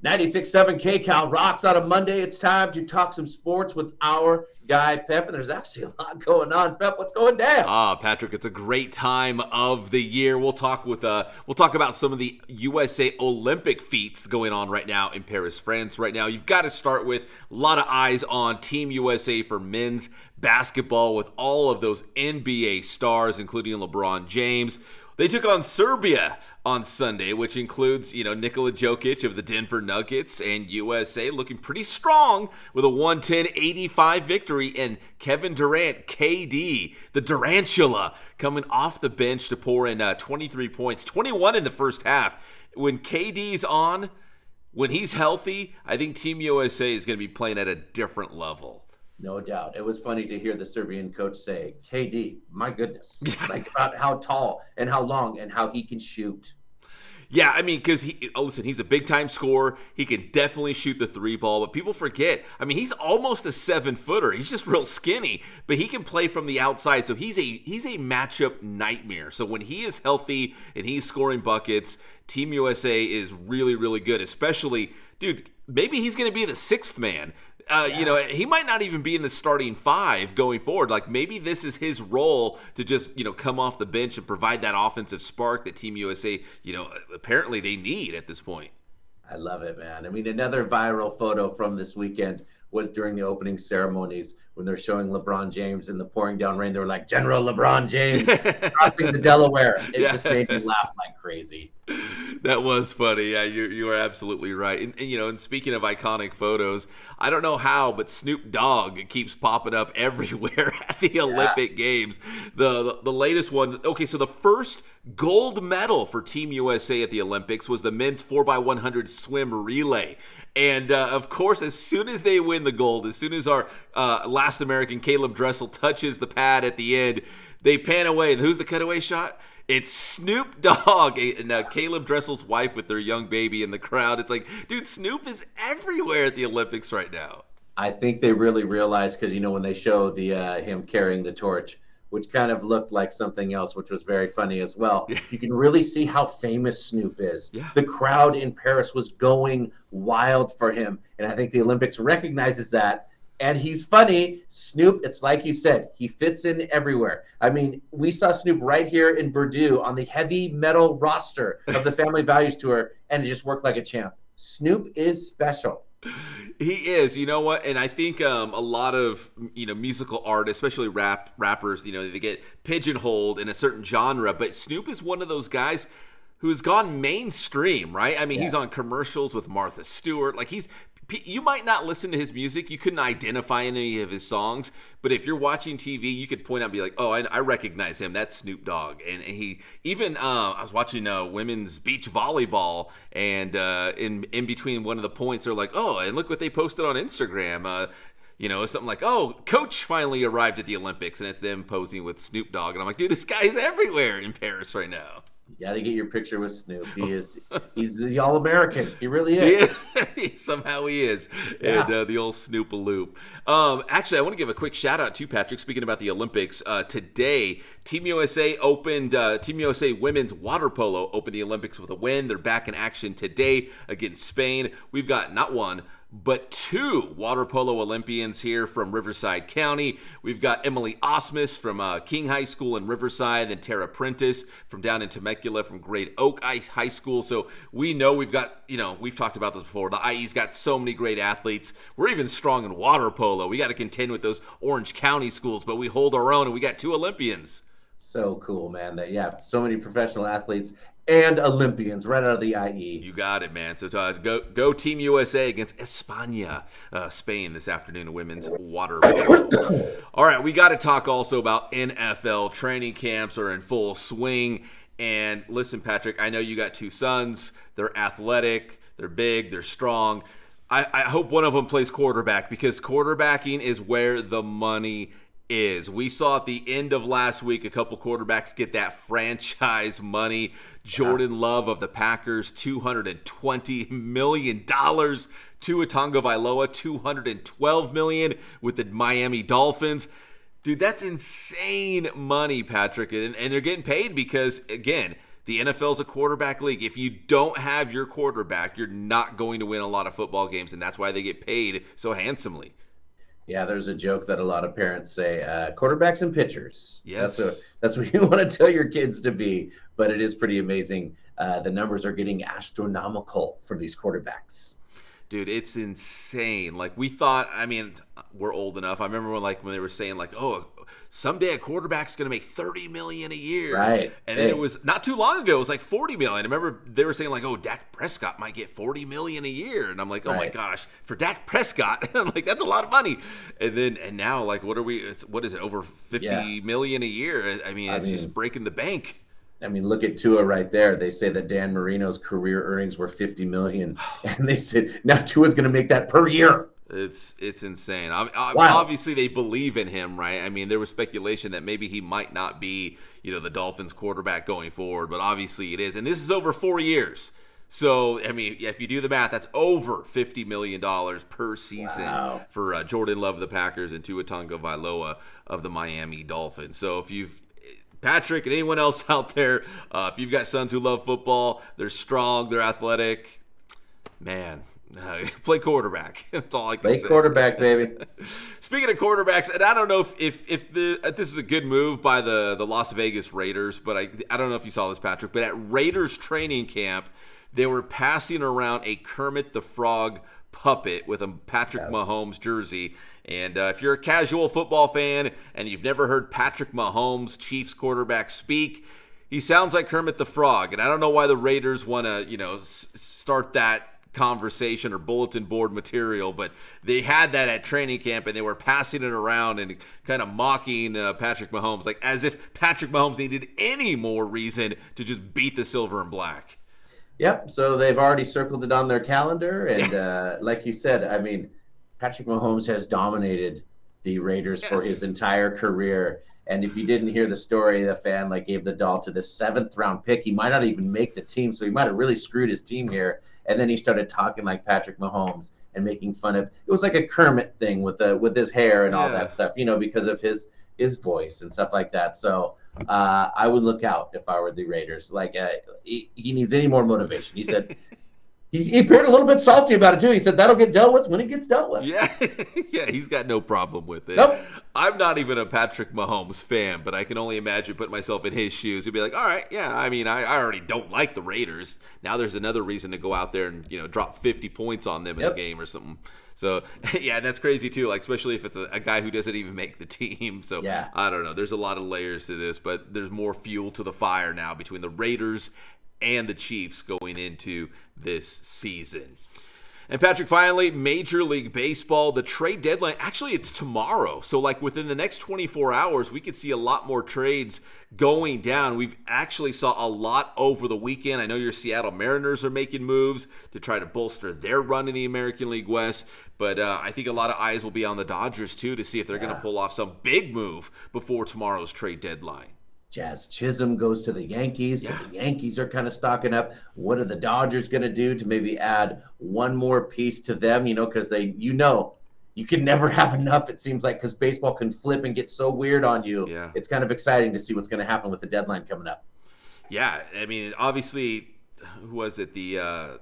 96.7 KCAL rocks on a Monday. It's time to talk some sports with our guy, Pep. And there's actually a lot going on. Pep, what's going down? Patrick, it's a great time of the year. We'll talk about some of the USA Olympic feats going on right now in Paris, France. Right now, you've got to start with a lot of eyes on Team USA for men's basketball with all of those NBA stars, including LeBron James. They took on Serbia on Sunday, which includes, Nikola Jokic of the Denver Nuggets, and USA looking pretty strong with a 110-85 victory, and Kevin Durant, KD, the Durantula, coming off the bench to pour in 23 points, 21 in the first half. When KD's on, when he's healthy, I think Team USA is going to be playing at a different level. No doubt. It was funny to hear the Serbian coach say, KD, my goodness, like about how tall and how long and how he can shoot. Yeah, I mean, because he's a big-time scorer. He can definitely shoot the three ball, but people forget, he's almost a 7-footer. He's just real skinny, but he can play from the outside, so he's a matchup nightmare. So when he is healthy and he's scoring buckets, Team USA is really, really good, especially, dude, maybe he's going to be the sixth man. He might not even be in the starting five going forward. Like, maybe this is his role to just, come off the bench and provide that offensive spark that Team USA, apparently they need at this point. I love it, man. Another viral photo from this weekend was during the opening ceremonies when they're showing LeBron James in the pouring down rain. They were like, General LeBron James crossing the Delaware. It just made me laugh like crazy. That was funny. Yeah, you are absolutely right. And speaking of iconic photos, I don't know how, but Snoop Dogg keeps popping up everywhere at the Olympic Games. The latest one. Okay, so the first gold medal for Team USA at the Olympics was the men's 4x100 swim relay. And, of course, as soon as they win the gold, as soon as our last American, Caleb Dressel, touches the pad at the end, they pan away. And who's the cutaway shot? It's Snoop Dogg and Caleb Dressel's wife with their young baby in the crowd. It's like, dude, Snoop is everywhere at the Olympics right now. I think they really realized, because, when they show the him carrying the torch, which kind of looked like something else, which was very funny as well. You can really see how famous Snoop is. Yeah. The crowd in Paris was going wild for him. And I think the Olympics recognizes that. And he's funny. Snoop, it's like you said, he fits in everywhere. We saw Snoop right here in Bordeaux on the heavy metal roster of the Family Values Tour, and it just worked like a champ. Snoop is special. He is, you know what? And I think a lot of, musical art, especially rappers, they get pigeonholed in a certain genre. But Snoop is one of those guys who's gone mainstream, right? He's on commercials with Martha Stewart. Like, you might not listen to his music. You couldn't identify any of his songs. But if you're watching TV, you could point out and be like, oh, I recognize him. That's Snoop Dogg. And he even, I was watching women's beach volleyball, and in between one of the points, they're like, oh, and look what they posted on Instagram. Something like, oh, Coach finally arrived at the Olympics, and it's them posing with Snoop Dogg. And I'm like, dude, this guy's everywhere in Paris right now. You got to get your picture with Snoop. He's the All-American. He really is. Somehow he is. Yeah. And the old Snoop-a-loop. Actually, I want to give a quick shout-out to Patrick. Speaking about the Olympics, today, Team USA women's water polo opened the Olympics with a win. They're back in action today against Spain. We've got not one, but two water polo Olympians here from Riverside County. We've got Emily Osmus from King High School in Riverside, and Tara Prentice from down in Temecula from Great Oak High School. So we know we've got, we've talked about this before. The IE's got so many great athletes. We're even strong in water polo. We got to contend with those Orange County schools, but we hold our own, and we got two Olympians. So cool, man. So many professional athletes and Olympians right out of the IE. You got it, man. So go Team USA against España, Spain this afternoon in women's water polo. All right, we got to talk also about NFL. Training camps are in full swing. And listen, Patrick, I know you got two sons. They're athletic, they're big, they're strong. I hope one of them plays quarterback, because quarterbacking is where the money is. We saw at the end of last week a couple quarterbacks get that franchise money. Jordan Love of the Packers, $220 million. Tua Tagovailoa, $212 million with the Miami Dolphins. Dude, that's insane money, Patrick. And they're getting paid because, again, The NFL is a quarterback league. If you don't have your quarterback, you're not going to win a lot of football games, and that's why they get paid so handsomely. Yeah, there's a joke that a lot of parents say, quarterbacks and pitchers. Yes. That's what you want to tell your kids to be. But it is pretty amazing. The numbers are getting astronomical for these quarterbacks. Dude, it's insane. Like, we thought, I mean, we're old enough. I remember when they were saying, like, oh, someday a quarterback's going to make $30 million a year. Right. And then it was not too long ago, it was like $40 million. I remember they were saying, like, oh, Dak Prescott might get $40 million a year. And I'm like, oh, my gosh, for Dak Prescott, I'm like, that's a lot of money. And now, like, what is it, over $50 million a year? I mean, it's just breaking the bank. I mean, look at Tua right there. They say that Dan Marino's career earnings were $50 million, and they said now Tua's going to make that per year. It's insane. Obviously, they believe in him, right? I mean, there was speculation that maybe he might not be, the Dolphins quarterback going forward, but obviously it is. And this is over 4 years. So, I mean, if you do the math, that's over $50 million per season for Jordan Love of the Packers and Tua Tagovailoa of the Miami Dolphins. So Patrick and anyone else out there, if you've got sons who love football, they're strong, they're athletic, man, play quarterback. That's all I can say. Play quarterback, baby. Speaking of quarterbacks, and I don't know if this is a good move by the Las Vegas Raiders, but I don't know if you saw this, Patrick, but at Raiders training camp, they were passing around a Kermit the Frog puppet with a Patrick Mahomes jersey. And if you're a casual football fan and you've never heard Patrick Mahomes, Chiefs quarterback, speak, he sounds like Kermit the Frog. And I don't know why the Raiders want to, start that conversation or bulletin board material, but they had that at training camp and they were passing it around and kind of mocking Patrick Mahomes, like as if Patrick Mahomes needed any more reason to just beat the silver and black. Yep. So they've already circled it on their calendar. And like you said, I mean, Patrick Mahomes has dominated the Raiders for his entire career. And if you didn't hear the story, the fan gave the doll to the 7th round pick. He might not even make the team, so he might have really screwed his team here. And then he started talking like Patrick Mahomes and making fun of. It was like a Kermit thing with his hair and all that stuff, because of his voice and stuff like that. So I would look out if I were the Raiders. He needs any more motivation. He said. He appeared a little bit salty about it, too. He said that'll get dealt with when it gets dealt with. Yeah, he's got no problem with it. Nope. I'm not even a Patrick Mahomes fan, but I can only imagine putting myself in his shoes. He'd be like, all right, yeah, I mean, I already don't like the Raiders. Now there's another reason to go out there and, drop 50 points on them in a game or something. So, yeah, that's crazy, too, especially if it's a guy who doesn't even make the team. So, I don't know. There's a lot of layers to this, but there's more fuel to the fire now between the Raiders and the Chiefs going into this season. And Patrick, finally, Major League Baseball, the trade deadline, actually it's tomorrow. So within the next 24 hours, we could see a lot more trades going down. We've actually saw a lot over the weekend. I know your Seattle Mariners are making moves to try to bolster their run in the American League West. But I think a lot of eyes will be on the Dodgers, too, to see if they're going to pull off some big move before tomorrow's trade deadline. Jazz Chisholm goes to the Yankees. So the Yankees are kind of stocking up. What are the Dodgers going to do to maybe add one more piece to them? Because you can never have enough, it seems like, because baseball can flip and get so weird on you. Yeah. It's kind of exciting to see what's going to happen with the deadline coming up. Yeah, I mean, obviously, who was it? The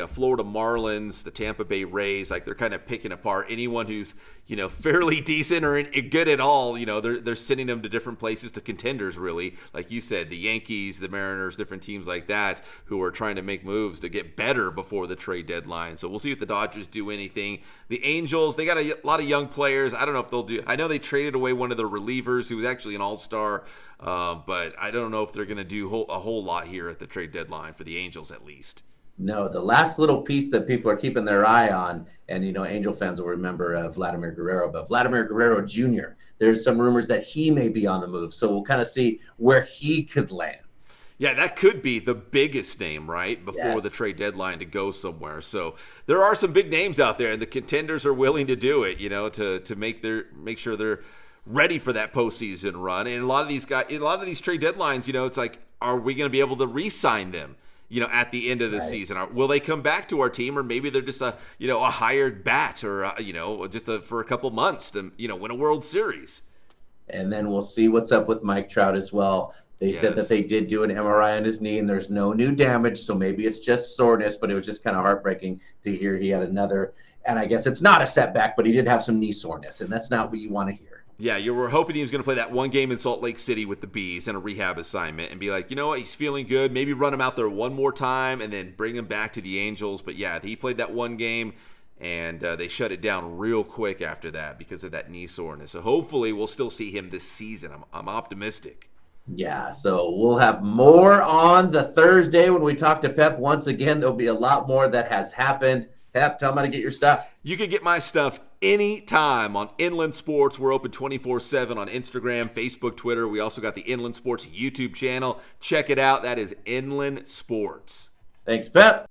Florida Marlins, the Tampa Bay Rays, they're kind of picking apart anyone who's, fairly decent or good at all. They're sending them to different places, to contenders, really. Like you said, the Yankees, the Mariners, different teams like that who are trying to make moves to get better before the trade deadline. So we'll see if the Dodgers do anything. The Angels, they got a lot of young players. I don't know if they'll do. I know they traded away one of their relievers who was actually an all-star, but I don't know if they're going to do a whole lot here at the trade deadline for the Angels, at least. No, the last little piece that people are keeping their eye on, and Angel fans will remember Vladimir Guerrero, but Vladimir Guerrero Jr., there's some rumors that he may be on the move, so we'll kind of see where he could land. Yeah, that could be the biggest name, right, before the trade deadline to go somewhere. So there are some big names out there, and the contenders are willing to do it, to make sure they're ready for that postseason run. And a lot of these trade deadlines, it's like, are we going to be able to re-sign them? At the end of the season, will they come back to our team, or maybe they're just a hired bat, or for a couple months to win a World Series? And then we'll see what's up with Mike Trout as well. They said that they did do an MRI on his knee and there's no new damage, so maybe it's just soreness, but it was just kind of heartbreaking to hear he had another. And I guess it's not a setback, but he did have some knee soreness, and that's not what you want to hear. Yeah, you were hoping he was going to play that one game in Salt Lake City with the Bees and a rehab assignment and be like, you know what, he's feeling good. Maybe run him out there one more time and then bring him back to the Angels. But yeah, he played that one game, and they shut it down real quick after that because of that knee soreness. So hopefully we'll still see him this season. I'm optimistic. Yeah, so we'll have more on the Thursday when we talk to Pep once again. There'll be a lot more that has happened. Pep, tell him how to get your stuff. You can get my stuff anytime on Inland Sports. We're open 24/7 on Instagram, Facebook, Twitter. We also got the Inland Sports YouTube channel. Check it out. That is Inland Sports. Thanks, Pep.